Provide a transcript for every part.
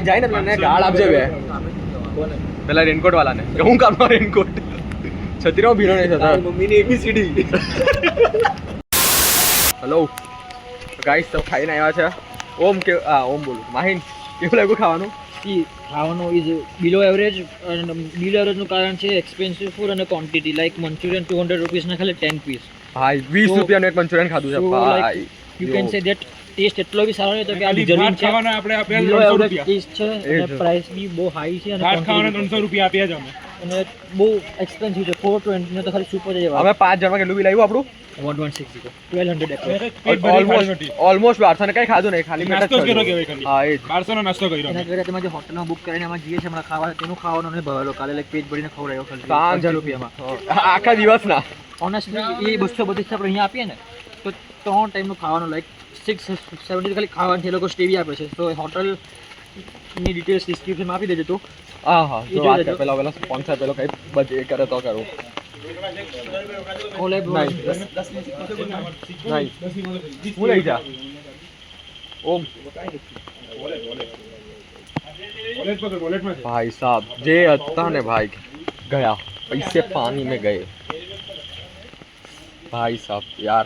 જાય ને મને ગાળ આપજે બે પેલા રેનકોટ વાળાને કે હું કામનો રેનકોટ છત્રીનો ભીનો નહીં થતા મમ્મીની ABCD હેલો ગાઈસ તો ખાઈને આવ્યા છે ઓમ કે ઓમ બોલું માહિન કેવું લાગ્યું ખાવાનું ખાવાનું ઇઝ બિલો એવરેજ અને બિલો એવરેજનું કારણ છે એક્સપેન્સિવ ફૂડ અને ક્વોન્ટિટી લાઈક મંચુરિયન 200 રૂપીસના ખાલી 10 પીસ ભાઈ 20 રૂપિયાનું એક મંચુરિયન ખાધું છે ભાઈ you can say that taste એટલો બી સારો હતો કે આ જરીન છે આપણે 300 રૂપિયા ટેસ્ટ છે અને પ્રાઇસ બી બહુ હાઈ છે અને ખાવાના 300 રૂપિયા આપ્યા છે અમે અને બહુ એક્સપેન્સિવ છે 420 ને તો ખાલી સુપર જ અમે 5 જણમાં કેટલું બી લાવ્યું આપણું 1160 ઓલમોસ્ટ 1200 ને કઈ ખાધું નહીં ખાલી નાસ્તો કર્યો કેવાય ખાલી હા એ 1200 નો નાસ્તો કર્યો એના કરતા તમે જે હોટલમાં બુક કરીને આમાં જઈએ છે હમણાં ખાવા તેનું ખાવાનું નહીં ભાવેલો કાલે લાઈક પેટ ભરીને ખવડાવ્યો ખાલી 5000 રૂપિયામાં આખા દિવસના ઓનેસ્ટલી એ 232 આપણે અહીંયા આપીએ ને તો 3 ટાઈમનું ખાવાનું લાઈક 670 ખાલી ખાવાનું એ લોકો સ્ટે બી આપે છે તો હોટલની ડિટેલ્સ ડિસ્ક્રિપ્શનમાં આપી દેજો તો હા હા જો વાત કર પેલા સ્પોન્સર પેલો કઈ બજે કરે તો કરું ઓલે બ્રો નાઈસ હું લઈ જા ઓમ भाई साहब जे आता ने भाई गया पैसे पानी में गए भाई साहब यार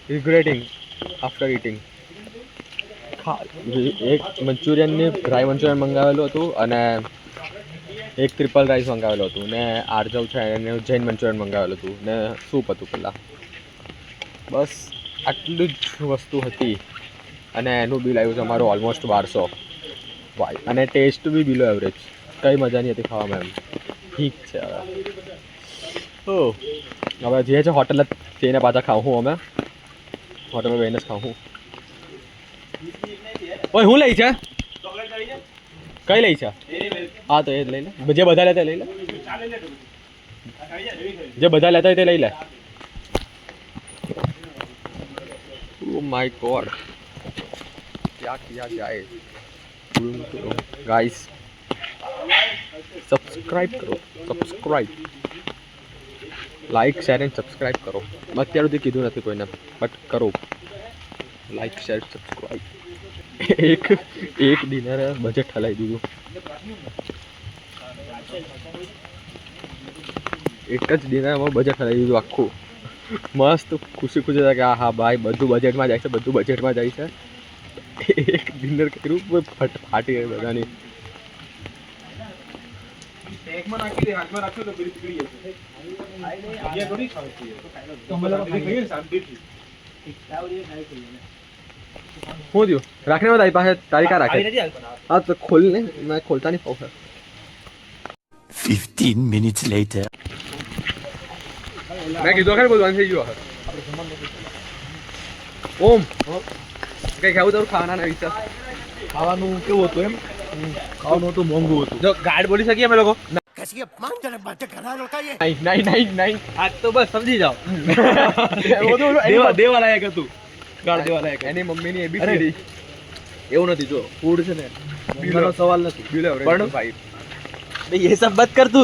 रिग्रेटिंग आफ्टर ईटिंग एक मंचूरियन ने ड्राई मंचूरियन मंगावेલું હતું અને એક ટ્રિપલ રાઈસ મંગાવેલું હતું ને આરજવ છે એને જૈન મંચુરિયન મંગાવેલું હતું ને સૂપ હતું પહેલાં બસ આટલું જ વસ્તુ હતી અને એનું બિલ આવ્યું છે અમારું ઓલમોસ્ટ 1200 ભાઈ અને ટેસ્ટ બી બિલો એવરેજ કંઈ મજા નહીં હતી ખાવામાં એમ ઠીક છે હવે જે છે હોટલ જ જઈને પાછા ખાઉં હું અમે હોટલમાં બેહીને જ ખાઉં ઓય હું લઈ છે કઈ લઈ છે હા તો એ જ લઈ લે જે બધા લેતા લઈ લે જે બધા લેતા હોય તે લઈ લે ઓ માય ગોડ क्या किया जाए गाइस सब्सक्राइब करो subscribe like share and subscribe करो मैं અત્યાર સુધી કીધું નથી કોઈને બટ કરો લાइक शेयर सब्सक्राइब એક ડિનર બજેટ હલાવી દીધું એક જ ડિનરમાં બજેટ હલાવી દીધું આખું મસ્ત ખુશી થાય કે હા ભાઈ બધું બજેટમાં જાય છે બધું બજેટમાં જાય છે એક ડિનર કર્યું ફાટી ગઈ બધાની બેગમાં નાખી દે હાથમાં રાખો તો પેલી પીડી જશે અહીંયા થોડી ખાવી છે તો મને ખાઈએ શાંતિથી હું થયું રાખને માં તારી પાસે તારી કા રાખે હા તો ખોલ ને મેં ખોલતા નહીં પાઉં 15 minutes later મેં કીધું ખરે બોલવાનું થઈ ગયું ઓમ કઈ ખાવું તારું ખાવાના વિચાર ખાવાનું કેવું હતું એમ ખાવાનું હતું મોંઘું હતું જો ગાર્ડ બોલી શકીએ અમે લોકો નહીં આજ તો બસ સમજી જાઓ દેવા લાયક હતું ગાળ દેવા લાયક એની મમ્મીની ABCD એવું નથી જો ફૂડ છે ને બીલો સવાલ નથી બિલો પણ ભાઈ ये सब मत कर तू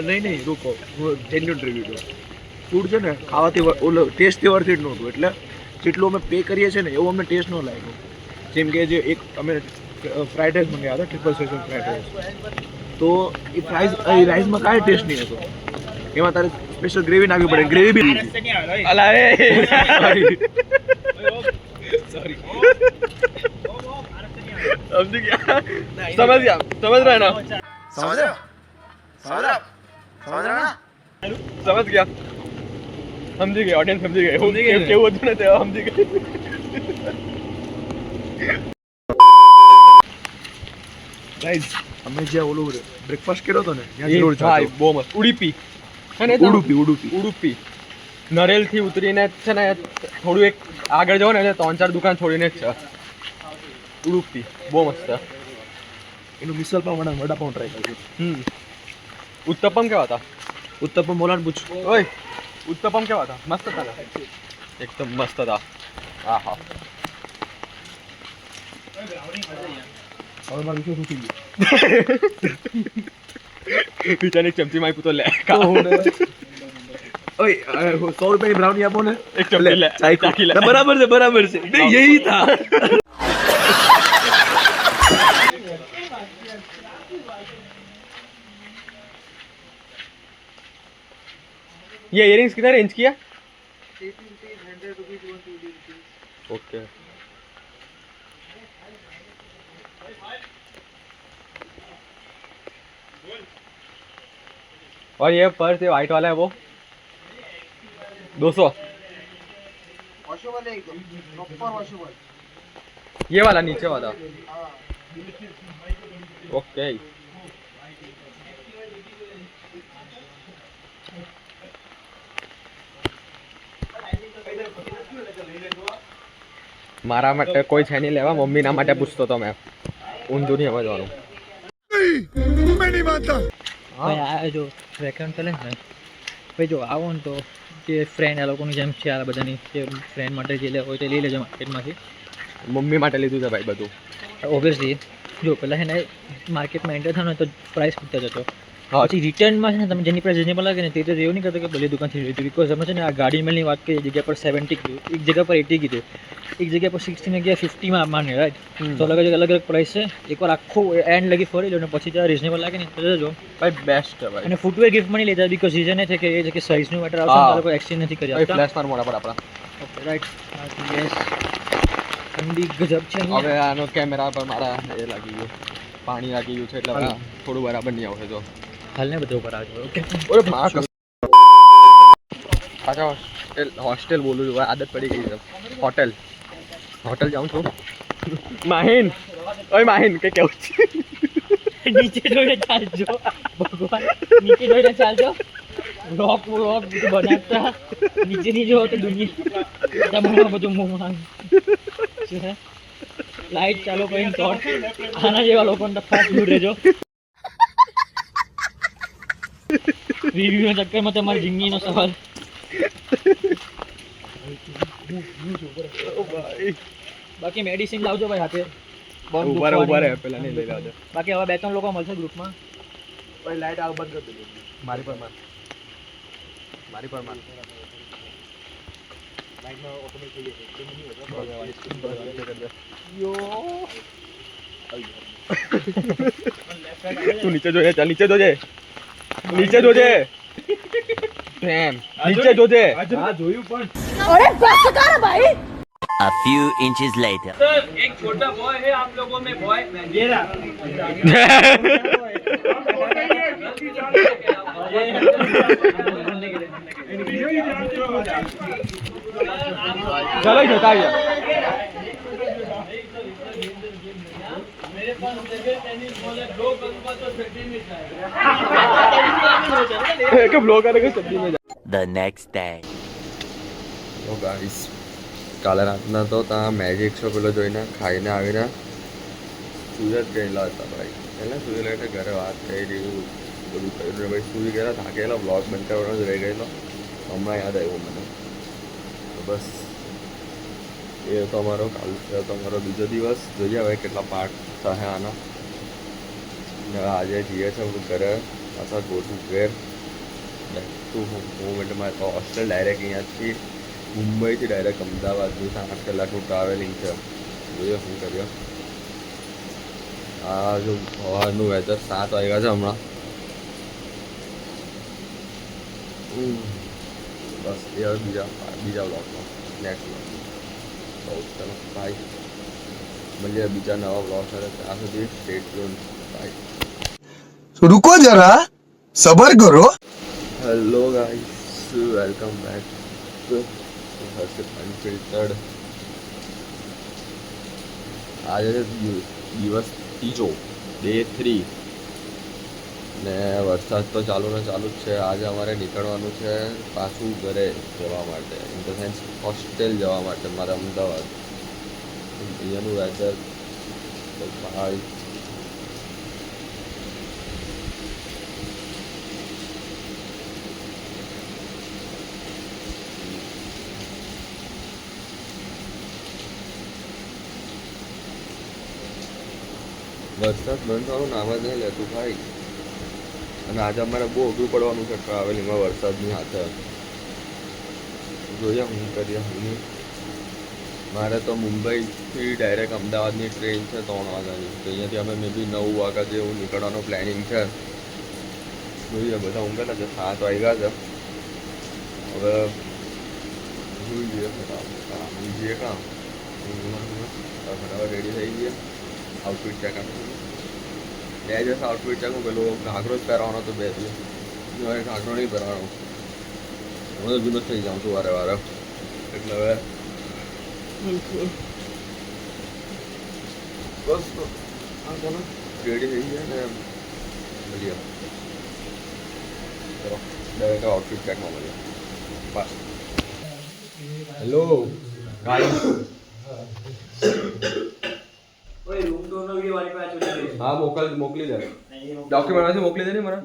નહીં રૂકો હું જેન્યુઅન રિવ્યુ દઉં ફૂડ છે ને ખાવાથી ઓલો ટેસ્ટથી વર્થ ઇટ નહોતું એટલે જેટલું અમે પે કરીએ છીએ ને એવું અમને ટેસ્ટ ન લાગ્યો જેમ કે જે એક અમે ફ્રાઈડ રાઈસ મંગાવ્યા હતા ટ્રિપલ સેશન ફ્રાઈડ રાઈસ તો એ રાઈસમાં કાંઈ ટેસ્ટ નહીં હતો એમાં તારે સ્પેશિયલ ગ્રેવી નાખવી પડે ગ્રેવી બી અલા રે સોરી સમજ ગયા સમજ રહ્યા ના समझ गया समझी गए ऑडियंस समझी गए केવું હતું ને તે સમજી ગઈ ગાઈઝ અમે જે ઓલું બ્રેકફાસ્ટ કર્યો હતો ને ત્યાં એ જરૂર ભાઈ બહુ મસ્ત ઉડીપી છે ને ઉડુપી નરેલ થી ઉતરીને છે ને થોડું એક આગળ જાવ ને એટલે 3-4 દુકાન છોડીને જ છે ઉડુપી બહુ મસ્ત એનું મિસલ પાવ વડાપાઉં ટ્રાય કર્યું ઉત્તપમ કેવા હતા ઉત્તપમ મોલાને પૂછ ઓય ઉત્તપમ કેવા હતા મસ્ત હતા ને એકદમ મસ્ત હતા આહા હવે મારું શું તૂટી ગયું બીજાની ચમચી માં પૂતો લે ઓય 100 રૂપિયાની બ્રાઉની આપો ને એક ચમચી લે ચાખી લે બરાબર છે નહીં યહી થા ये इयरिंग्स कितना रेंज की है? ओके। और ये पर्स ये वाइट वाला है वो 200। ये वाला नीचे वाला ओके। મારા માટે કોઈ છે નહીં લેવા, મમ્મીના માટે પૂછતો તો મેં, ઊંધું નહીં સમજવાનું. ભાઈ આ જો વેકેન્ટ ચાલે ને ભાઈ, જો આવો ને તો જે ફ્રેન્ડ આ લોકોની જેમ છે આ બધાની, જે ફ્રેન્ડ માટે જે લેવા હોય તે લઈ લેજો માર્કેટમાંથી. મમ્મી માટે લીધું છે ભાઈ બધું. ઓબ્વિયસલી જો પહેલાં છે ને માર્કેટમાં એન્ટર થાવ ને તો પ્રાઇસ પૂછતા જતો, હા પછી રિટર્નમાં છે ને તમે જેની પ્રાઇસ રીઝનેબલ લાગે ને તે તો એવું નહીં કરતો કે ભલે દુકાનથી લીધું. બિકોઝ અમે છે ને આ ગાડી મેલની વાત કરીએ, જગ્યા પર 70 કીધું, એક જગ્યા પર 80 કીધું, એક જગ્યા પર 60 ને ગયા 50માં માને, રાઈટ? તો અલગ અલગ પ્રાઇસ છે. એકવાર આખું એન્ડ લગી ફરી લો ને પછી જ્યારે રીઝનેબલ લાગે ને તો જજો ભાઈ બેસ્ટ છે ભાઈ. અને ફૂટવેર ગિફ્ટમાં નહીં લેતા, બિકોઝ રીઝન એ છે કે એ છે કે સાઇઝનું મેટર આવશે ને તો લોકો એક્સચેન્જ નથી કરી ભાઈ આપતા. ફ્લેશ માર મોડા પર આપણા. Okay right. યસ ઠંડી ગજબ છે અહીંયા. હવે આનો કેમેરા પર મારા એ લાગી ગયું, પાણી લાગી ગયું છે એટલે હવે થોડું બરાબર નહીં આવશે. જો હાલને બધું ઉપર આવજો. ઓકે ઓરે પાછા હોસ્ટેલ બોલું છું, આદત પડી ગઈ છે. હોટેલ જાઉં છું. માહિન, ઓય માહિન કે કેવું છે? નીચે જોઈને ચાલજો ભગવાન, નીચે જોઈને ચાલજો. વ્લોગ બનાવતા નીચે નહીં જો તો દુનિયા તમારું બધું મોં છે. લાઈટ ચાલુ કરીને શોર્ટ આના જેવા લોકોને ખાસ દૂર રહેજો. રિવ્યુના ચક્કરમાં તમારી જિંદગીનો સવાલ. બાકી મેડિસિન લાવજો ભાઈ હાથે. ઉભા રહે પેલા નહીં લઈ લાવજો. બાકી હવે 2-3 લોકો મળશે ગ્રુપમાં. ભાઈ લાઈટ આવ બંધ કરી દેજો. મારી પર માર. લાઈટમાં ઓટોમેટિક થઈ જશે. તું નીચે જોજે, ચાલ નીચે જોજે, નીચે જોજે. પ્રેમ નીચે જોજે. હા જોયું પણ. अरे बस कर भाई। A few inches later. एक छोटा बॉय है आप लोगों में बॉय ये रहा. ચલો જતા આવીએ. કે બ્લોગ કરે કે સબ્જી में The next day. Oh guys, કાલે રાતના તો ત્યાં મેજિક શો પેલો જોઈને ખાઈને આવીને સુરત ગયેલા હતા ભાઈ. એટલે સુઈ લઈને ઘરે વાત કરી રહ્યું બધું કર્યું ને ભાઈ સુઈ ગયેલા, થાકેલા, બ્લોગ બંધ કરવાનો જ રહી ગયેલો. હમણાં યાદ આવ્યું મને. તો બસ એ તો અમારો કાલ તો અમારો બીજો દિવસ. જોઈએ હવે કેટલા પાર્ટ થશે આના. ને આજે જઈએ છે ઘરે પાછા ગોઠું ઘેર તું મોમેન્ટમાં તો હોસ્ટેલ ડાયરેક્ટ અહીંયાથી મુંબઈથી ડાયરેક્ટ અમદાવાદનું 8 કલાકનું ટ્રાવેલિંગ છે. જોઈએ શું કર્યો. આ જો સવારનું વેધર 7 વાગ્યા છે હમણાં. બસ એ હવે બીજા બ્લોગમાં નેક્સ્ટ બ્લોગમાં. તો ચલો બાય, મળીએ બીજા નવા બ્લોગ સાથે. ત્યાં સુધી સ્ટેટ ટ્યુન. બાય. रुको जरा सबर करो. Hello guys, welcome back to Harshit unfiltered. આજે દિવસ ત્રીજો, ડે 3 ને વરસાદ તો ચાલુ જ છે. આજે અમારે નીકળવાનું છે પાછું ઘરે જવા માટે, ઇન ધ સેન્સ હોસ્ટેલ જવા માટે મારે અમદાવાદ. અહીંયાનું વેધર તો ભાઈ વરસાદ બંધ થવાનું નામ જ નહીં લેતું ભાઈ. અને આજે અમારે બહુ અઘરું પડવાનું છે ટ્રાવેલિંગમાં વરસાદની સાથે. જોઈએ શું કરીએ શું નહીં. મારે તો મુંબઈથી ડાયરેક્ટ અમદાવાદની ટ્રેન છે 3 વાગ્યાની. તો અહીંયાથી અમે મે બી 9 વાગ્યા જેવું નીકળવાનું પ્લાનિંગ છે. જોઈએ બધા ઊંઘેલા છે, 7 વાગ્યા છે. હવે જોઈ લઈએ જઈએ કામ ફટાફટ રેડી થઈ ગયા. આઉટફિટ ચેક આપી બે દિવસ આઉટફિટ ચેક હું પેલો ઘાઘરો જ પહેરવાનો હતો 2 દિવસ ઘાઘરો નહીં પહેરવાનો. હું તો જૂનો થઈ જાઉં છું વારે વારે એટલે હવે બસ હા ચાલો રેડી થઈ ગયા ને મળીએ. ચલો ડાયરેક્ટ આઉટફિટ ચેકમાં મળીએ. બસ હેલો ગાઈસ. હા મોકલી દે ડોક્યુમેન્ટ મોકલી દે ને મને.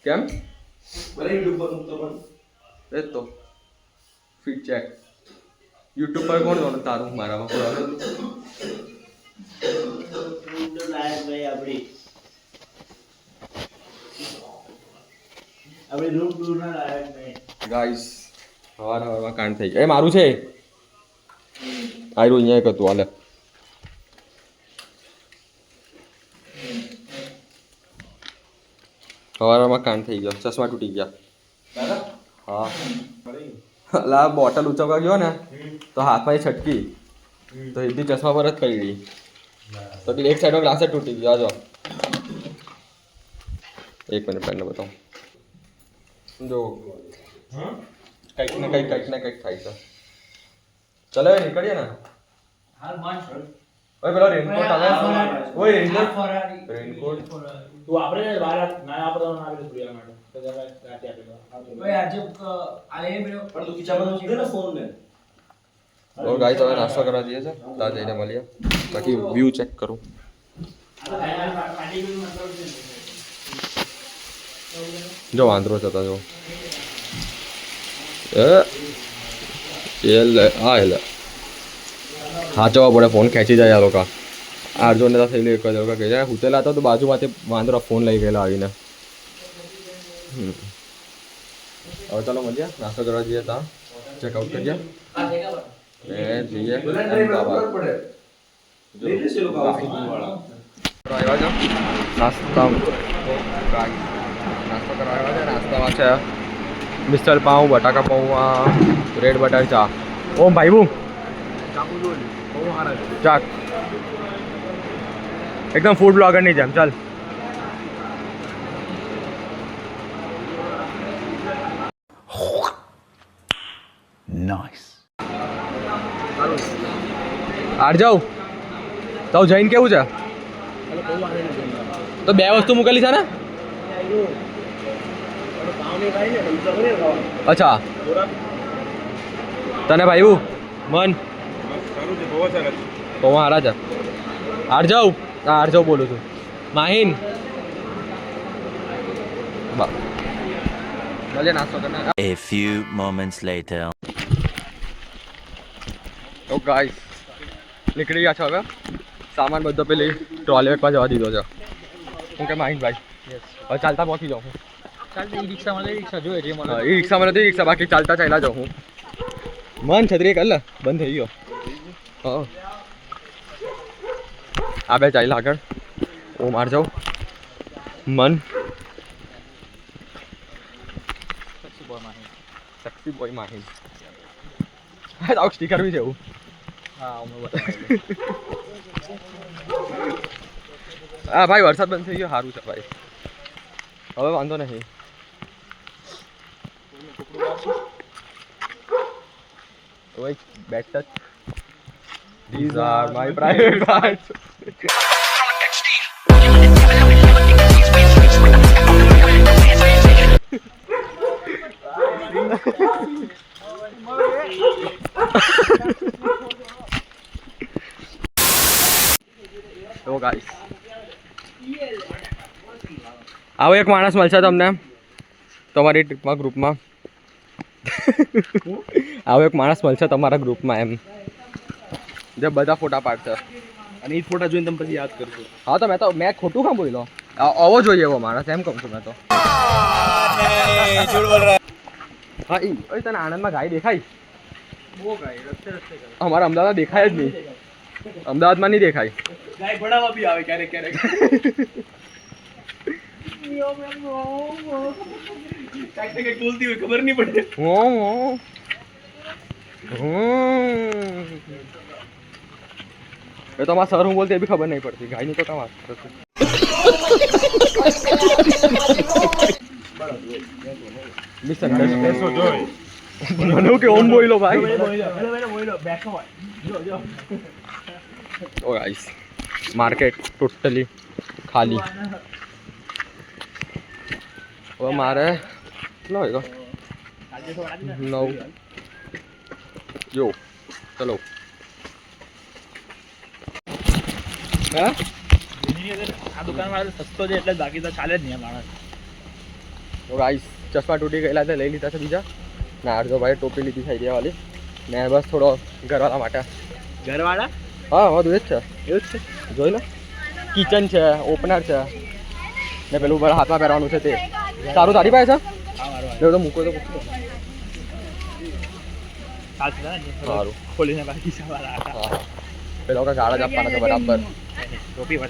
કેમ એ તો ફિટ ચેક યુટ્યુબ પર કોણ જોવાનું તારું મારામાં ગાઈસ હવારમાં કાંડ થઈ ગયા. એ મારું છે આયરું અહીંયા એક હતું હાલે. સવારમાં કાંડ થઈ ગયો. ચશ્મા તૂટી ગયા. હા અલા બોટલ ઉચકવા ગયો ને તો હાથમાં છટકી તો સીધી ચશ્મા પર જ પડી તો એક સાઈડનો ગ્લાસ જ તૂટી ગયો. જો 1 મિનિટ પહેલાં બતાવું. જો કંઈક ને કંઈક થાય છે. ચલો હવે નીકળીએ ને. ઓય પેલો રેનકોટ આવે. ઓય રેનકોટ તું આપણે બહાર ના આપણે ના આવી સુરિયા માટે તો જરા રાતે આપી દો. ઓય આજે આલે મેરો પણ તું ખીચામાં છે ને ફોન ને. તો ગાઈસ હવે નાસ્તો કરવા જઈએ છે. ત્યાં જઈને મળીએ. બાકી વ્યૂ ચેક કરું. જો વાંદરો છે તો જો હા એટલે હાચવા પડે. ફોન ખેંચી જાય આ લોકો. આરજોને તો થયેલું એક જ લોકો કહે જાય હુતેલા હતા તો બાજુમાંથી વાંદરો ફોન લઈ ગયેલો આવીને. હવે ચાલો મળીએ. નાસ્તો કરવા જઈએ ત્યાં ચેકઆઉટ કરીએ જઈએ અમદાવાદ. આવ્યા છો નાસ્તો કરવા આવ્યા છે. નાસ્તામાં છે મિસળ પાઉં, બટાકા પૌવા, બ્રેડ બટર, ચા. ઓમ ભાઈ હું ચાક એકદમ ફૂડ બ્લોગરની જેમ. ચાલ નાઇસ. આર જાઉં તો જઈને કેવું છે? તો 2 વસ્તુ મૂકેલી છે ને. અચ્છા તને ભાઈ મન પૌવા હારા છે. આર જાઉં બોલું છું. માહિન મળે નાસ્તો કરને. A few moments later. તો ગાઈસ નીકળી ગયા છો હવે. સામાન બધો પેલી ટ્રોલી બેગમાં જવા દીધો છે. હું કે માહિન ભાઈ હવે ચાલતા પહોંચી જાઉં હું. ચાલતી રિક્ષામાં રિક્ષા જોઈએ જે મને એ રિક્ષામાં નથી રિક્ષા બાકી ચાલતા ચાલ્યા જાઉં હું. મન છત્રી કર લે બંધ થઈ ગયો. હા આ બે ચાલ્યા આગળ. હું માર જાઉં મન સેક્સી બોય માહિન. હા સ્ટીકર બી છે એવું. હા હા ભાઈ વરસાદ બંધ થઈ ગયો. સારું છે ભાઈ હવે વાંધો નહીં. Wait, bad touch. These are my private parts. So guys, આવો એક માણસ મળશે તમને તમારી ટ્રીપમાં ગ્રુપમાં. આવો એક માણસ મળશે તમારા ગ્રુપમાં એમ જે બધા ફોટા પાડશે અને એ ફોટા જોઈને તમે પછી યાદ કરશો. હા તો મેં ખોટું કામ બોલ્યો. આવો જોઈએ એવો માણસ એમ કહું છું મેં તો. હા એ તને આણંદમાં ગાય દેખાય? બહુ ગાય રસ્તે અમારા અમદાવાદ દેખાય જ નહીં. અમદાવાદમાં નહીં દેખાય. ગાય ભણાવવા બી આવે ક્યારેક કઈ બોલતી હોય ખબર નહીં પડે. એ તો સર હું બોલતી એ બી ખબર નહીં પડતી ગાયની તો તમારે મને કે ઓમ બોલો ભાઈ ઓ ગાઈસ માર્કેટ ટોટલી ખાલી હવે મારે કેટલો હોય 9 યો ચલો હા આ દુકાનવાળા સસ્તો છે એટલે બાકી તો ચાલે જ નહીં માણસ. તો ગાઈસ ચશ્મા તૂટી ગયેલા છે લઈ લીધા છે બીજા ને અડધો ભાઈ ટોપી લીધી થઈ ગયા વાલી ને બસ થોડો ઘરવાળા માટે ઘરવાળા હા બધું એ જ છે એવું જ છે જોઈ લો કિચન છે ઓપનર છે ને પેલું ઉપર હાથમાં પહેરવાનું છે તે સારું તારી પાસે છે તો મૂકો તો સારું ખોલીને બાકી સવાલા હા પેલા વખત ગાળા જ આપવાના છે બરાબર ટોપી પર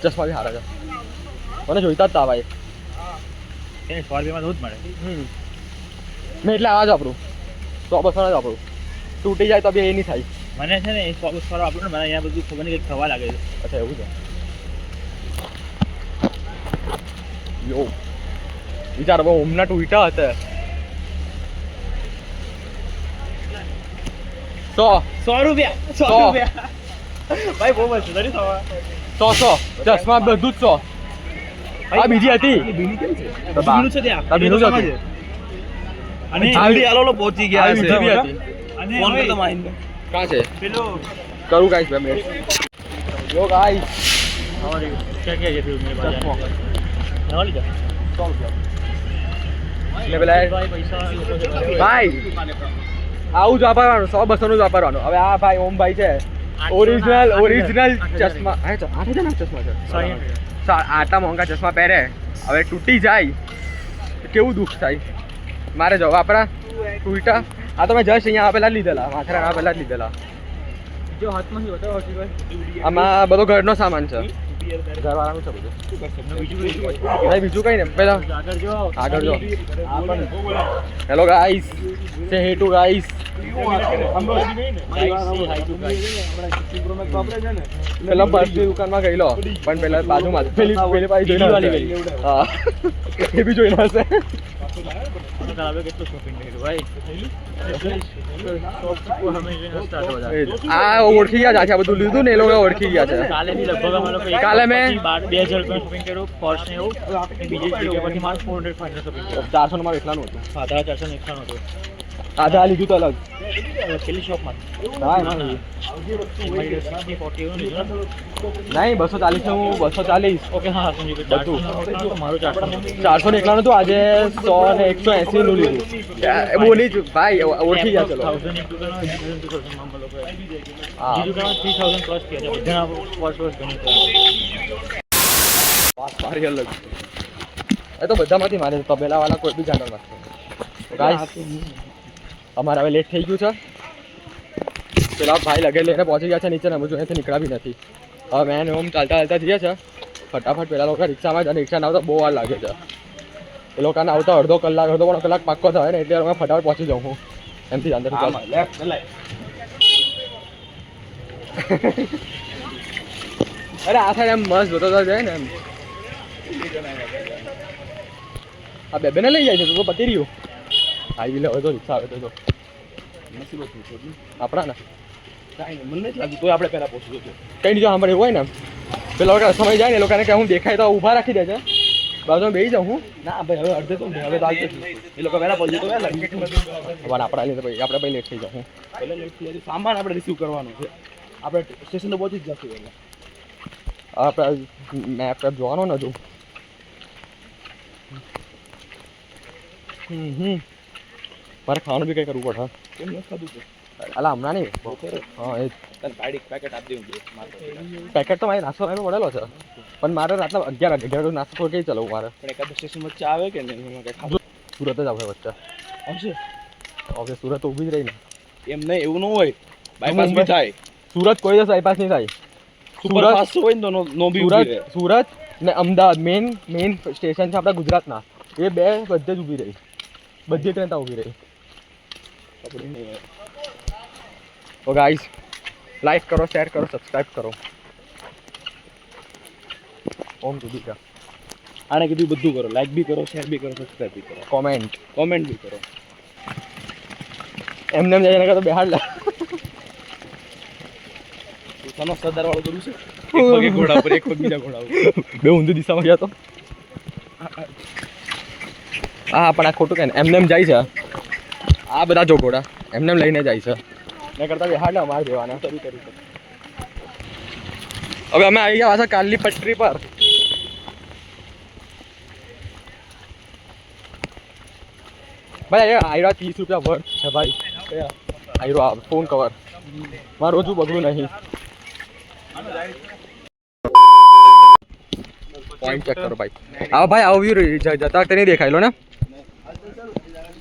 ચશ્મા બી સારા છે મને જોઈતા જ તા ભાઈ એને 100 રૂપિયામાં દૂધ મળે. મેં એટલે આવા જ વાપરું 100-200 જ વાપરું તૂટી જાય તો બી એ નહીં થાય મને છે ને એ 100 આપણું ને મને અહીંયા બધું ખબર નહીં કંઈક થવા લાગે છે. અચ્છા એવું છે યો વિચાર હવે ઓમના ટૂટા હતા 100 રૂપિયા 100 રૂપિયા ભાઈ બહુ મસ્ત નથી થવા 100 ચશ્મા બધું જ 100 આ બીજી હતી બીનું છે ત્યાં આ બીનું જ હતું અને જલ્દી આલો પહોંચી ગયા આ બીજી બી હતી અને ફોન કરતો માઈન કાં છે પેલો કરું ગાઈસ 2 મિનિટ યો ગાઈસ और क्या क्या ये फिर मेरे पास नवा लीजिए 100 रुपया એટલે પેલા भाई पैसा लोगों से ભાઈ આવું જ વાપરવાનું 100-200 નું જ વાપરવાનું હવે આ ભાઈ ઓમ ભાઈ છે ઓરિજિનલ ચશ્મા હે તો 8000 ના ચશ્મા છે આટલા મોંઘા ચશ્મા પહેરે હવે તૂટી જાય તો કેવું દુઃખ થાય મારે જો વાપરા ટૂટા આ તો મેં જસ્ટ અહીંયા આપેલા જ લીધેલા માથેરા આપેલા જ લીધેલા जो हाथ में ही होता है हर्षित આમાં બધો ઘરનો સામાન છે ઘરવાળાનું છે બધું ભાઈ બીજું કઈ ને પેલા આગળ જો હેલો ગાઈસ સે હે ટુ ગાઈસ પેલા બસની દુકાનમાં ગયેલો પણ પેલા બાજુમાં પેલી પાછી જોઈને હા એ બી જોઈને હશે આ ઓળખી ગયા છે આ બધું લીધું ને એ લોકો ઓળખી ગયા છે કાલે બી લગભગ અમે લોકો કાલે મેં 2000 રૂપિયા શોપિંગ કર્યું પોર્શ ને એવું બીજી જગ્યાએ પછી મારે 400 500 શોપિંગ કર્યું 400 નું મારું એકલાનું હતું હા 400 એકલાનું હતું આધા લીધું તો અલગ છેલ્લી શોપમાં હા મારી 40 નું લીધું નહીં 240 નું 240 ઓકે હા સમજી ગયો બધું. મારું 400 400 ને એકલાનું હતું આજે 100 ને 180 નું લીધું એ બોલી જ ભાઈ ઓળખી ગયા ચલો 1000 એક દુકાન માં લોકો હા બીજી દુકાન 3000 પ્લસ થયા છે બધાના વર્ષ ગણી વાત મારી અલગ એ તો બધામાંથી મારે તબેલા વાળા કોઈ બી જાનર માં ગાઈસ અમારે હવે લેટ થઈ ગયું છે પેલા ભાઈ લગે લઈને પહોંચી ગયા છે નીચે ને હજુ અહીંથી નીકળ્યા બી નથી હવે મેં ઓમ ચાલતા જઈએ છે ફટાફટ પેલા લોકો રિક્ષામાં જ અને રિક્ષાને આવતા બહુ વાર લાગે છે એ લોકોને આવતા અડધો પોણો કલાક પાક્કો થાય ને એટલે અમે ફટાફટ પહોંચી જાઉં હું એમથી અંદર અરે આ સાઈડ એમ મસ્ત જોતો જાય ને એમ આ બેને લઈ જાય છે તો પતી રહ્યું આવી લે તો રિક્ષા આવે તો આપણા ને મને નથી લાગતું તો આપણે પહેલા પહોંચી જશું કઈ નહીં જો સાંભળે એવું હોય ને પેલા લોકો સમય જાય ને એ લોકોને કે હું દેખાય તો ઊભા રાખી દે છે બાજુમાં બેસી જાઉં હું ના ભાઈ હવે અડધે તો હવે તો આવશે એ લોકો પહેલા પહોંચી તો પહેલા પણ આપણા લીધે ભાઈ આપણે ભાઈ લેટ થઈ જાઉં હું પહેલા લેટ થઈ જાય સામાન આપણે રિસીવ કરવાનું છે આપણે સ્ટેશન તો પહોંચી જ જશું પહેલા આપણે મેપ જોવાનો ને હજુ મારે ખાવાનું બી કંઈ કરવું પડે કેમ ન ખાધું છે અલા હમણાં નહીં હા એ તને ગાડી પેકેટ આપી દેવું પેકેટ તો મારી નાસ્તો એનો પડેલો છે પણ મારે રાતના 11 નાસ્તો થોડું કઈ ચલાવું મારે પણ એકાદ સ્ટેશન વચ્ચે આવે કે નહીં એમાં કંઈ ખાધું સુરત જ આવશે વચ્ચે આવશે ઓકે સુરત તો ઊભી જ રહી ને એમ નહીં એવું ન હોય બાયપાસ બી થાય સુરત કોઈ દિવસ બાયપાસ નહીં થાય સુપર ફાસ્ટ હોય ને તો નો બી સુરત ને અમદાવાદ મેઇન સ્ટેશન છે આપણા ગુજરાતના એ બે બધે જ ઊભી રહી, બધી ટ્રેન ત્યાં ઊભી રહી. તો ગાઈસ લાઈક કરો, શેર કરો, સબસ્ક્રાઇબ કરો. ઓમ દુદી કા આને કીધું બધું કરો, લાઈક બી કરો, શેર બી કરો, સબસ્ક્રાઇબ બી કરો, કોમેન્ટ બી કરો. એમને એમ જઈને તો બેહાડ લે. પોતાનો સરદાર વાળું કર્યું છે, એક પગ એક ઘોડા ઉપર, એક પગ બીજા ઘોડા ઉપર. બે ઊંધી દિશામાં ગયા તો હા પણ આ ખોટું કે ને એમને એમ જાય છે. આ બધા જો ઘોડા એમને એમ લઈને જાય છે, ને કરતા બેહાડ લે અમારે દેવાના. હવે અમે આવી ગયા પાછા કાલની પટરી પર. ભાઈ આયરા 30 રૂપિયા વર્થ છે ભાઈ. આયરો આ ફોન કવર મારું હજુ બગડું નહીં. પોઈન્ટ ચેક કરો ભાઈ. આવો ભાઈ આવો વ્યૂ જતા વખતે નહીં દેખાયેલો ને.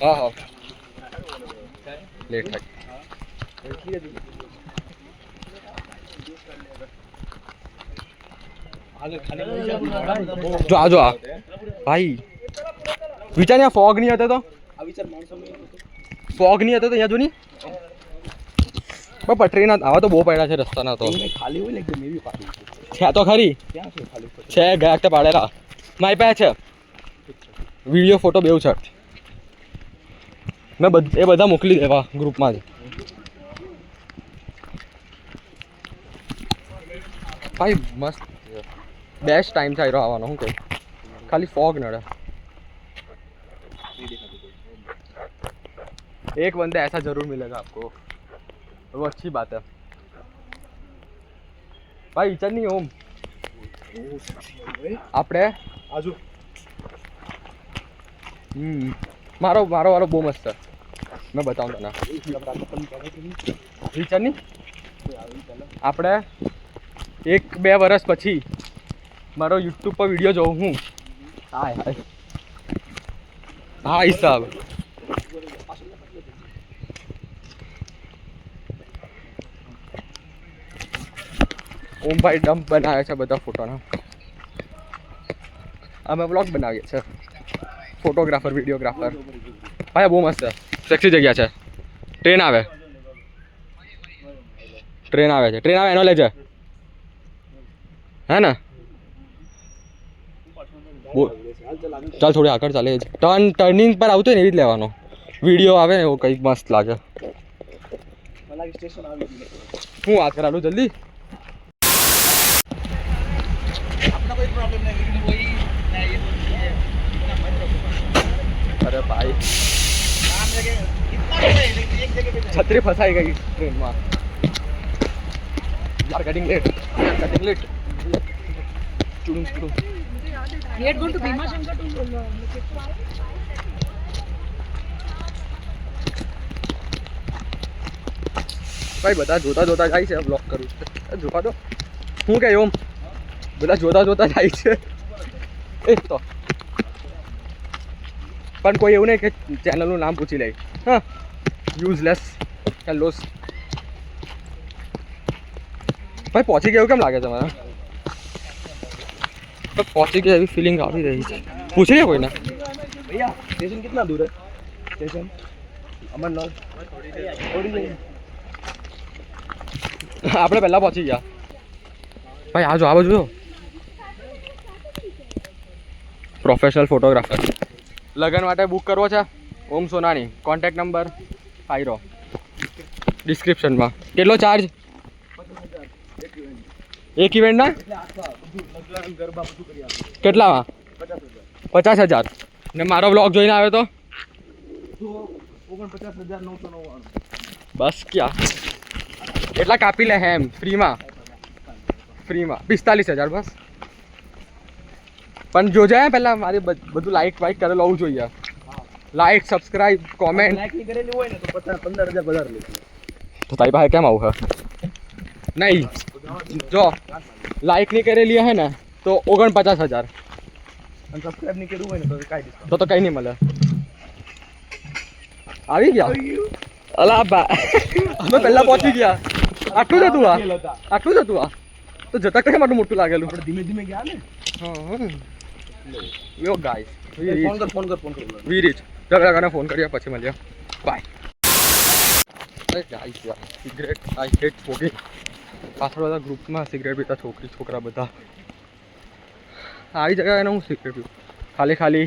હા હા લેટ થાય. જો આ ભાઈ વિચાર ત્યાં ફોગ નહીં હતો તો ફોગ નહીં હતો તો અહીંયા જો નહીં પટરીના આવા તો બહુ પડ્યા છે રસ્તાના. તો ખાલી હોય ને એકદમ એવી પાડી છે તો ખરી ક્યાં છે ખાલી છે ગયા વખતે પાડેલા મારી પાસે છે વિડીયો ફોટો બેવ છે. મેં એ બધા મોકલી દેવા ગ્રુપમાં જ. ભાઈ મસ્ત બેસ્ટ ટાઈમ છે આવવાનો. શું કહું ખાલી ફોગ નડે. एक बंदा ऐसा जरूर मिलेगा आपको, वो अच्छी बात है भाई. चल नहीं ओम આપણે આજુ મારો વાળો બહુ મસ્ત છે. મેં બતાવું તને વિચાર નહીં. આપણે 1-2 વર્ષ પછી મારો યુટ્યુબ પર વિડીયો જોઉં હું. હાય હાય હા હિસાબ. ઓમ ભાઈ ડમ્પ બનાવે છે બધા ફોટોના. અમે વ્લોગ બનાવીએ છીએ. ફોટોગ્રાફર વિડીયોગ્રાફર ભાઈ બહુ મસ્ત છે. સેક્સી જગ્યા છે. ટ્રેન આવે છે એનો લેજે હે ને. ચાલ થોડી આગળ ચાલે. ટર્નિંગ પર આવતું ને એવી જ લેવાનો વિડીયો આવે ને એવો કંઈક મસ્ત લાગે. હું વાત કરાલું જલ્દી. अरे भाई छतरी फंसाई गई ट्रेन में यार. कटिंग लेट चुड़ूं Yet going to Bhima Shankar to ભાઈ બધા જોતા જાય છે. બ્લોગ કરું જોવા દો. હું કે ઓમ બધા જોતા જાય છે. એ તો પણ કોઈ એવું નહીં કે ચેનલનું નામ પૂછી લે. હા યુઝલેસ હેલોસ. ભાઈ પહોંચી ગયું કેમ લાગે તમારે? તો પહોંચી ગયા એવી ફિલિંગ આવી રહી છે. પૂછી લે કોઈને. भैया स्टेशन कितना दूर है? स्टेशन अमरनाथ थोड़ी આપણે પહેલા પહોંચી ગયા. ભાઈ આ બાજુ પ્રોફેશનલ ફોટોગ્રાફર. લગન માટે બુક કરવો છે ઓમ સોનાની. કોન્ટેક્ટ નંબર આયરો ડિસ્ક્રિપ્શનમાં. કેટલો ચાર્જ એક ઇવેન્ટના? કેટલામાં? 50,000. ને મારો બ્લોગ જોઈને આવ્યો તો 49,999. બસ ક્યાં એટલા કાપી લે એમ ફ્રીમાં 45,000 બસ. પણ જોજે પહેલાં મારી બધું લાઇક વાઇક કરેલું હોવું જોઈએ. Like subscribe comment. લાઈક ની કરેલી હોય ને તો 15,000 વધારે લે. તો તારી પાસે કેમ આવું હે? નહીં જો લાઇક નહીં કરેલી હે ને તો 49,000. અને સબસ્ક્રાઇબ ની કર્યું હોય ને તો કાઈ ડિસ્કાઉન્ટ તો કંઈ નહીં મળે. આવી ગયા અલા બા અમે પહેલા પહોંચી ગયા. આટલું જ હતું તો જતા કંઈ માટે મોટું લાગેલું. આપણે ધીમે ધીમે ગયા ને. હા યો ગાઈસ ફોન કર વી રીચ ચાલ આગળ ફોન કરીએ પછી મળીએ બાય અરે ગાઈસ યાર સિગરેટ આઈ હેટ સ્મોકિંગ પાછળ બધા ગ્રુપમાં સિગરેટ પીતા છોકરા બધા આવી જગ્યાએ હું સિગરેટ પીવું ખાલી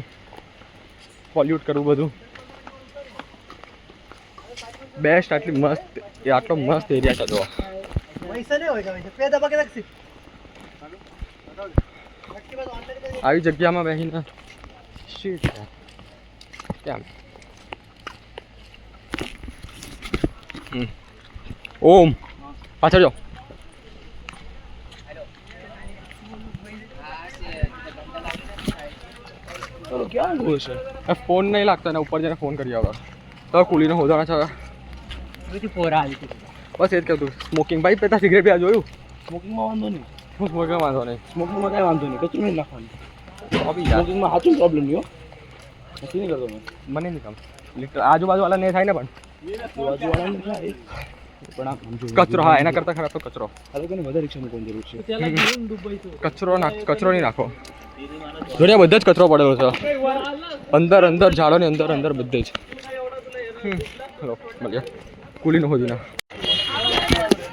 પોલ્યુટ કરવું બધું બેસ્ટ આટલી મસ્ત આટલો મસ્ત એરિયા છે જો આવી જગ્યામાં બેસીને શીટ કેમ ઓમ પાછળ જાઓ ચલો ક્યાં ગયો છે ફોન નહીં લાગતો ને ઉપર જઈને ફોન કરી આવો તો કુલીને હોદાણા છે બસ એ જ કહેતું સ્મોકિંગ ભાઈ પેતા સિગરેટ પીવા જોયું સ્મોકિંગમાં વાંધો નહીં હું સ્મોકિંગ વાંધો નહીં સ્મોકિંગમાં કાંઈ વાંધો નહીં કચરું નહીં નાખવાનું અભી યાર સ્મોકિંગમાં સાચું પ્રોબ્લેમ નહીં હો નથી નહીં કરતો મેં મને નહીં કામ લિટર આજુબાજુવાળા નહીં થાય ને પણ બાજુવાળાને થાય પણ આ સમજો કચરો હા એના કરતાં ખરાબ તો કચરો આ લોકોને વધારે રિક્ષા મૂકવાની જરૂર છે કચરો નહીં નાખો જોડે બધા જ કચરો પડેલો છે અંદર ઝાડોની અંદર બધે જ હલો મળીએ કુલીનું હોદીના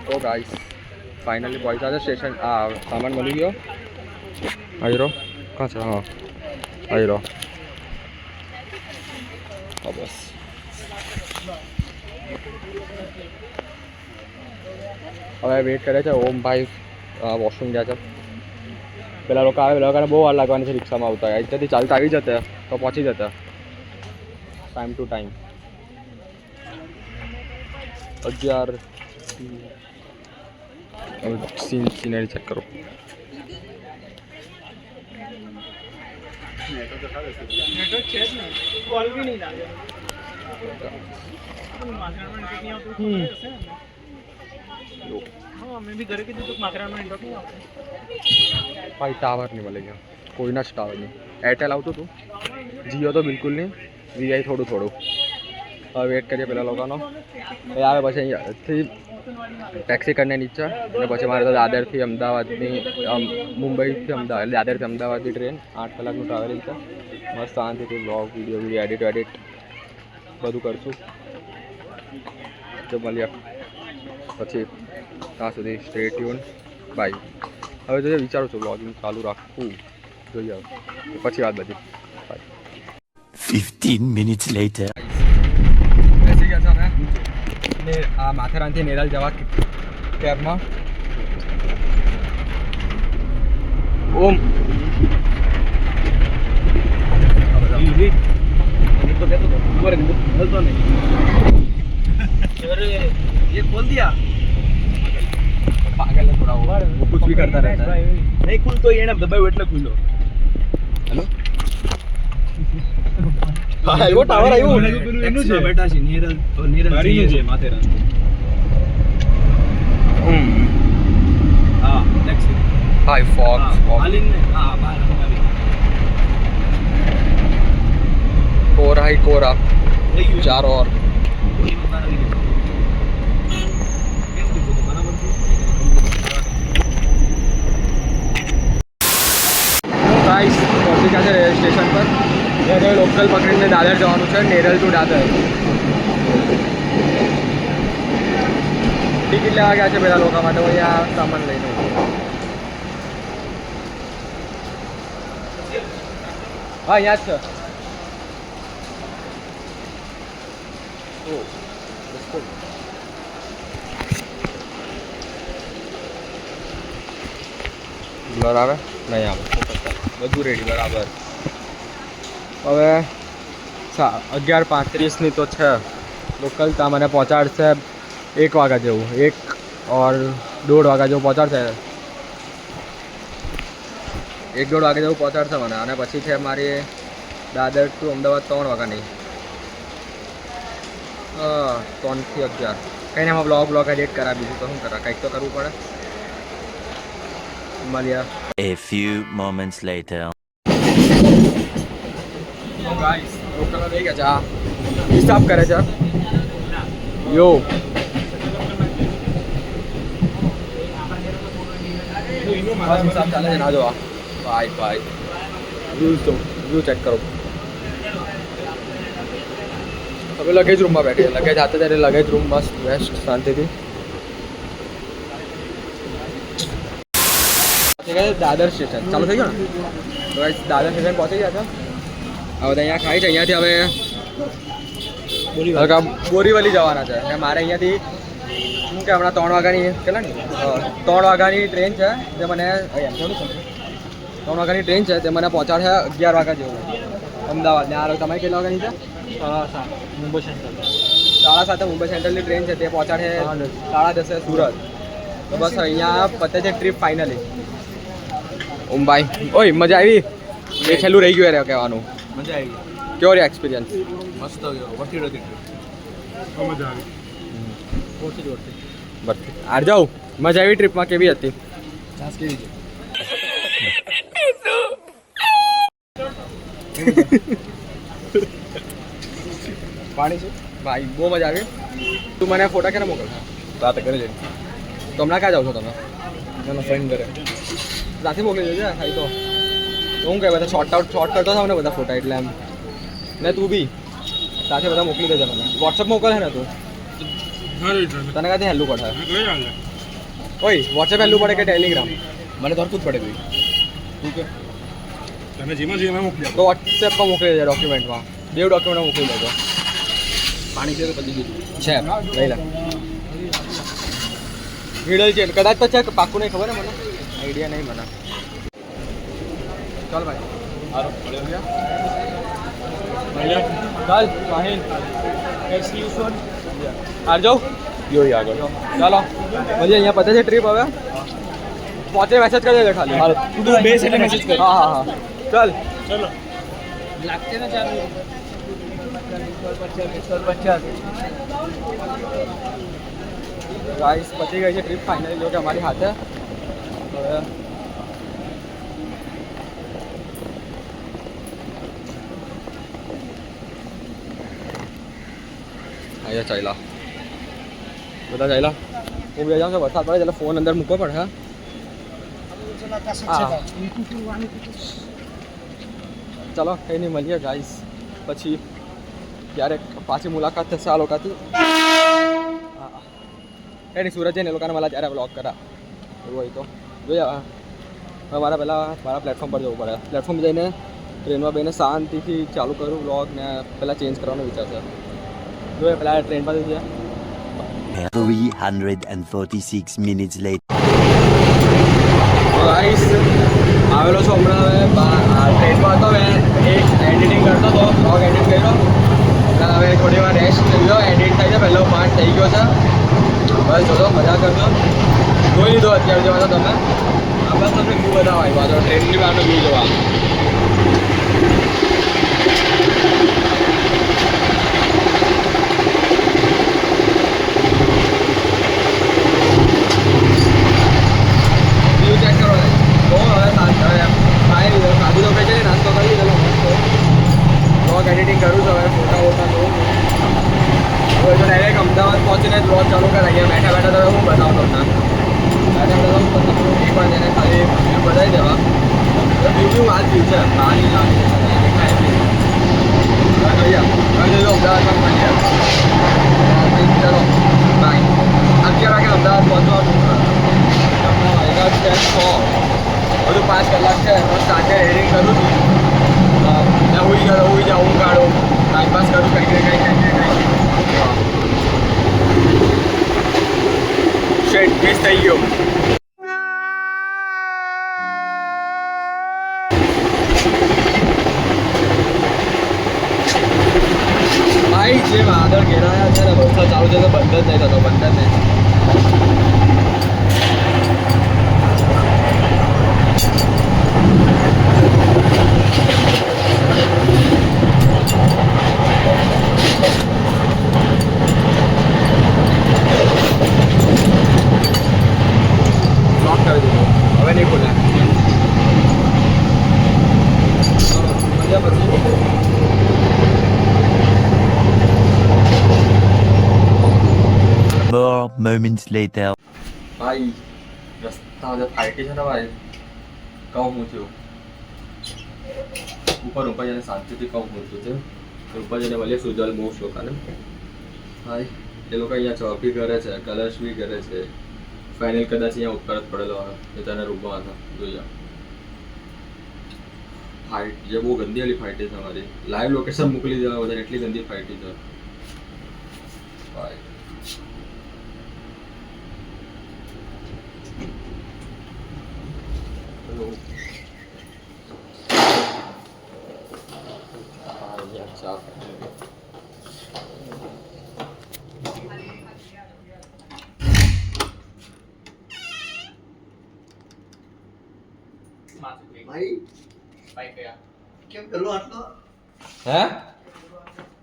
તો ગાઈસ ફાઇનલી પહોંચ્યા છે સ્ટેશન આ સામાન મળી ગયો આયરો કાં છે હા આયરો હા બસ હવે વેઇટ કરે છે ઓમભાઈ વોશરૂમ ગયા છે પેલા લોકો આવે પેલા લોકોને બહુ વાર લાગવાની છે રિક્ષામાં આવતા અહીંયાથી ચાલતા આવી જતા તો પહોંચી જતા time to time 11 scenery check કરો ભાઈ ટાવર નહીં મળે ગયા કોઈના જ ટાવર નહીં એરટેલ આવતું હતું જીઓ તો બિલકુલ નહીં વીઆઈ થોડું હવે વેટ કરીએ પેલા લોકોનો એ આવે પછી અહીંયાથી ટેક્સી કરીને નીચે અને પછી મારે તો દાદરથી અમદાવાદની મુંબઈથી અમદાવાદ એટલે દાદરથી અમદાવાદની ટ્રેન 8 કલાકનું ટ્રાવેલિંગ છે મસ્ત શાંતિથી બ્લોગ વિડીયો એડિટ બધું કરશું તો મળીએ પછી ત્યાં સુધી સ્ટે ટ્યુન બાય હવે જો વિચારું છું બ્લોગિંગ ચાલુ રાખવું જોઈએ પછી વાત બધી 15 minutes later. બેસી ગયા છે અમે ને આ માથેરાનથી નેરલ જવા કેબમાં ઓમ तो कहते तो ऊपर हलतो नहीं ये खोल दिया पागल है थोड़ा वो कुछ भी करता रहता है नहीं खुलतो એને દબાવ્યો એટલે ખુલ્લો હેલો હા એવો ટાવર આવ્યો એનું છે બેટા છે નીરલ તો નીરલ છે માથેરાન હા ટેક્સી હાઈ ફોક્સ આલિન ને હા બહાર આવી कोरा ही कोरा चारों ओर गाइस पहुंची गया है रेलवे स्टेशन पर ये लोकल पकड़ने दादर जवानों से नेरल टू दादर टिकट लेवा गया है पेला लोग માટે અહીંયા સામાન લઈને હા અહીંયા જ છે બ્લર આવે નહીં આવે બધું રેડી બરાબર હવે 11:35ની તો છે લોકલ ત્યાં મને પહોંચાડશે 1 વાગ્યા જેવું 1 और 1.5 વાગ્યા જેવું પહોંચાડશે 1-1.5 વાગ્યા જેવું પહોંચાડશે મને અને પછી છે મારી દાદર ટુ અમદાવાદ 3 વાગ્યાની 3 થી 11 કંઈ ને એમાં બ્લોગ એડિટ કરા બીજું તો શું કરા કંઈક તો કરવું પડે મળ્યા A few moments later. Guys local થઈ ગયા છે હિસાબ કરે છે યો હિસાબ ચાલે છે ના જો બાય વ્યૂ ચેક કરો. હવે લગેજ રૂમમાં બેઠીએ. લગેજ હાથે ત્યારે લગેજ રૂમ મસ્ત બેસ્ટ શાંતિથી. દાદર સ્ટેશન ચાલુ થઈ ગયું ને? તો guys, દાદર સ્ટેશન પહોંચી ગયા છે. હવે તો અહીંયા ખાઈ છે. અહીંયાથી હવે બોરીવલી જવાના છે. અને મારે અહીંયાથી શું કે હમણાં 3 વાગ્યાની કેટલા ને 3 વાગ્યાની ટ્રેન છે. તે મને 3 વાગ્યાની ટ્રેન છે. તે મને પહોંચાડશે 11 વાગ્યા જેવું અમદાવાદ. ને આ તમારી કેટલા વાગ્યાની છે? 7:30 મુંબઈ સેન્ટ્રલ. 7:30 મુંબઈ સેન્ટ્રલની ટ્રેન છે. તે પહોંચાડે 10:30 સુરત. તો બસ અહીંયા પતે છે ટ્રીપ ફાઇનલી. ભાઈ ઓય મજા આવી. એ છેલ્લું રહી ગયું રે કહેવાનું. મજા આવી. કેવો રહ્યો એક્સપિરિયન્સ? મસ્ત ગયો. વધી હતી. મજા આવી. બસ આર જાઉં. મજા આવી ટ્રીપમાં. કેવી હતી? છાસ કેવી છે? પાણી છે ભાઈ બહુ મજા આવી. તું મને ફોટા ક્યારે મોકલશે? રાતે કરે છે. તો હમણાં ક્યાં જાવ છો તમે? એનો ફ્રેન્ડ કરે. રાતે મોકલી દેજો ખાઈ તો. હું કહે બધા શોર્ટ કરતો થાવ ને બધા ફોટા એટલે એમ. ને તું બી સાથે બધા મોકલી દેજો મને. વોટ્સઅપ મોકલે છે ને તું? તને કાંથી હેલ્લું પડે? ઓય વોટ્સએપ હેલ્લું પડે કે ટેલિગ્રામ? મને તરતું જ પડે ભાઈ. તું કે તમે જેમાં મોકલી તો વોટ્સએપ પર મોકલી દેજો ડોક્યુમેન્ટમાં. બેવ ડોક્યુમેન્ટ મોકલી દેજો. પાણી છે તો પતી ગયું છે લઈ લે. મિડલ છે કદાચ તો છે પાક્કું નહીં ખબર ને મને. આઈડિયા નહીં મને. ચાલ ભાઈ સારું મળ્યો ગયા. ચાલ માહિન હાર જાઉં યો આગળ ચાલો પછી અહીંયા પતે છે ટ્રીપ. હવે પહોંચે મેસેજ કરી દેજો ખાલી. તું બે એટલે મેસેજ કર. હા હા હા ચાલ ચલો. લાગશે ને 4 ગાઈસ પતી ગઈ છે ટ્રીપ ફાઇનલી જો કે અમારી હાથે. હવે અહીંયા ચાલ્યા બધા ચાલ્યા. હું બે જાઉં છું. વરસાદ પડે એટલે ફોન અંદર મૂકવો પડે. હા ચાલો કંઈ નહીં મળીએ ગાઈસ. પછી ક્યારેક પાછી મુલાકાત થશે આ લોકોથી. કંઈ નહીં સુરત જઈને એ લોકોને મળ્યા ત્યારે બ્લોગ કરા એવું હોય તો જોઈએ. હવે મારા પહેલાં મારા પ્લેટફોર્મ પર જવું પડે. પ્લેટફોર્મ જઈને ટ્રેનમાં બેને શાંતિથી ચાલુ કરું બ્લોગ ને પહેલાં ચેન્જ કરવાનો વિચાર છે. જોઈએ પહેલાં ટ્રેન પર જઈએ. 346 minutes later. ગાઈસ આવેલો છો હમણાં. હવે ટ્રેનમાં હતો મેં એક એડિટિંગ કરતો હતો. બ્લોગ એડિટ કર્યો. હવે થોડી વાર રેસ્ટ કર્યો. એડિટ થઈ જાય પહેલો પાર્ટ થઈ ગયો છે. બસ જોજો મજા કરજો. જોઈ લીધો અત્યારે જોવા તો તમે. આ બસ તમને વ્યૂ બતાવવા આવ્યા તો ટ્રેનની બહારનો વ્યૂ જોવા. વ્યૂ ચેક કરો ને. બહુ હવે ખાઈ લીધો. ખાધું તો કંઈ છે નાસ્તો કરી લીધો મસ્ત. બ્લોગ એડિટિંગ કરું છું હવે. ફોટા વોટા જોઉં. હવે તો ડાયરેક્ટ અમદાવાદ પહોંચીને જ બ્લોગ ચાલુ કરાવીએ. બેઠા બેઠા તો હું બતાવતો ના. બેઠા બેઠા હું એક વાર તેને ખાલી વ્યૂ બતાવી દેવા. વ્યૂ આ જ વ્યૂ છે. પાણી લાગે દેખાય બી. હવે જોઈએ હવે અમદાવાદમાં મળીએ. ચલો બાય. 11 વાગે અમદાવાદ પહોંચવાનું. હમણાં વાગ્યા છે 6. બધું 5 કલાક છે. સાથે એડિટિંગ કરું છું. મેં ઉઈ જાઉં હું કાઢું. ટાઈમપાસ કરું કંઈક ને કંઈક. શેટ મિસ થઈ ગયો. ભાઈ જે વાદળ ઘેરાયા છે ને વરસાદ ચાલુ છે તો બંધ જ નહીં થતો. બંધ જ નહીં. લોક કરી દીધો. હવે નહીં ખોલ્યા. મજા પછી 4 moments later. ભાઈ રસ્તા બધા ફાઈટી છે ને ભાઈ. કહું હું થયું ઉપર જઈને શાંતિથી કામ બોલતું છે. ઉપર જઈને મળીએ સુજલ મોક્ષ લોકોને. હાય, એ લોકો અહીંયા જોબ બી કરે છે, કલર્સ બી કરે છે. ફાઇનલ કદાચ અહીંયા ઉપર જ પડેલો હોય એ તને રૂમમાં હતા જોઈએ. ફાઇટ જે બહુ ગંદી વાળી ફાઇટ છે તમારી. લાઈવ લોકેશન મોકલી દેવા બધાને, એટલી ગંદી ફાઇટ છે. ભાઈ હેલો. અચ્છા હે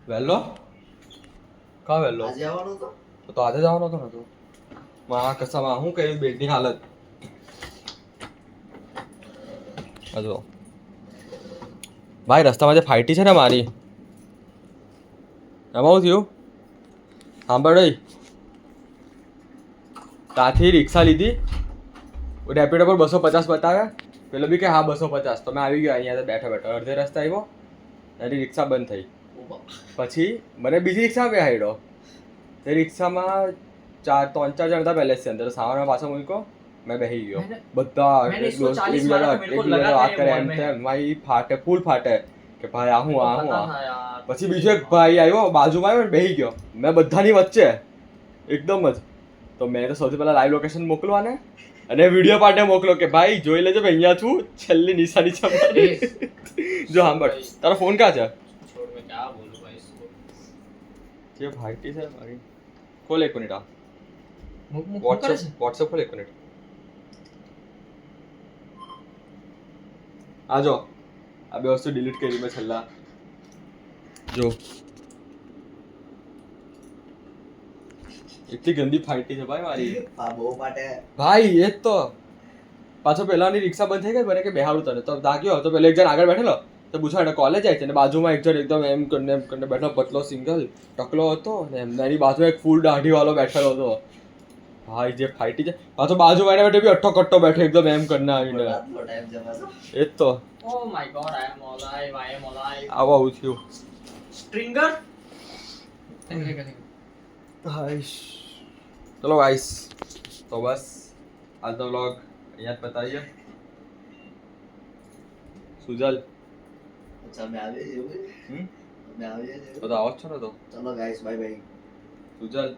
વહેલો કા વહેલો તો આજે જવાનો હતો ને? તો માં કસામાં હું કહ્યું બેડની હાલત હજો ભાઈ રસ્તામાં જે ફાઇટી છે ને મારી એમાં શું થયું સાંભળ ત્યાંથી રિક્ષા લીધી રેપિડો પર 250 બતાવે પેલો બી કે હા 250 તો મેં આવી ગયો અહીંયા બેઠો બેઠો અડધે રસ્તે આવ્યો એની રિક્ષા બંધ થઈ પછી મને બીજી રિક્ષા બેહાડ્યો તે રિક્ષામાં 3-4 જણ હતા પહેલેથી અંદર સામાનમાં પાછો મૂક્યો મેં બેસી ગયો બધા વાત કરે એમ તેમ મારી ફાટે ફૂલ ફાટે કે ભાઈ આ હું પછી બીજો એક ભાઈ આવ્યો બાજુમાં આવ્યો બેસી ગયો મેં બધાની વચ્ચે એકદમ જ તો મેં તો સૌથી પહેલાં લાઈવ લોકેશન મોકલવાને અને વિડીયો પાર્ટે મોકલો કે ભાઈ જોઈ લેજો મેં અહીંયા છું છેલ્લી નિશાની છે જો સાંભળ તારો ફોન ક્યાં છે જે ભાઈટી છે મારી ખોલ 1 મિનિટ આ વોટ્સએપ ખોલ 1 મિનિટ આ જો આ બે વસ્તુ ડિલીટ કરી મેં છેલ્લા જો એટલી ગંદી ફાઇટી છે ભાઈ મારી ભાઈ એ જ તો પાછો પહેલાની રિક્ષા બંધ થઈ ગઈ મને કે બેહાડું તને તો દાગ્યો તો પેલો એક જણ આગળ બેઠેલો તો પૂછવા કોલેજ જાય છે ને બાજુમાં એક જણ એકદમ એમ કરીને બેઠો પતલો સિંગલ ટકલો હતો ને એની બાજુ એક ફૂલ દાઢી વાળો બેઠેલો હતો ભાઈ જે ફાઇટી છે પાછો બાજુમાં એને બેઠો બી અઠ્ઠો કટ્ટો બેઠો એકદમ એમ કરીને આવીને એ જ તો oh my God I M alive આવું આવું થયું સ્ટ્રિંગર ચલો ગાઈસ તો બસ આજનો વ્લોગ અહીંયા જ બતાવીએ સુજલ તો આવો જ છો ને તો ચલો ગાઈસ બાય બાય સુજલ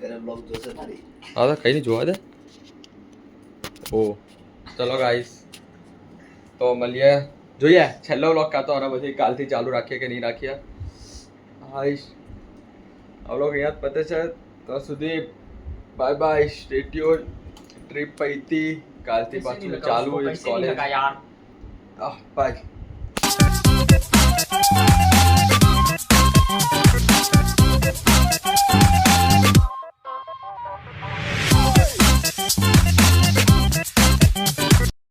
કરે બ્લોગ જોશે તારી હા તો કઈ નહીં જોવા દે ઓ ચલો ગાઈસ તો મળીએ જોઈએ છેલ્લો વ્લોગ કાં તો આના પછી કાલથી ચાલુ રાખીએ કે નહીં રાખીએ હાઈશ આ વ્લોગ અહીંયા જ પતે છે તો સુધી bye bye stay tune trip પૈતી કાલથી પાછું ચાલુ હોય કોલેજ યાર બાય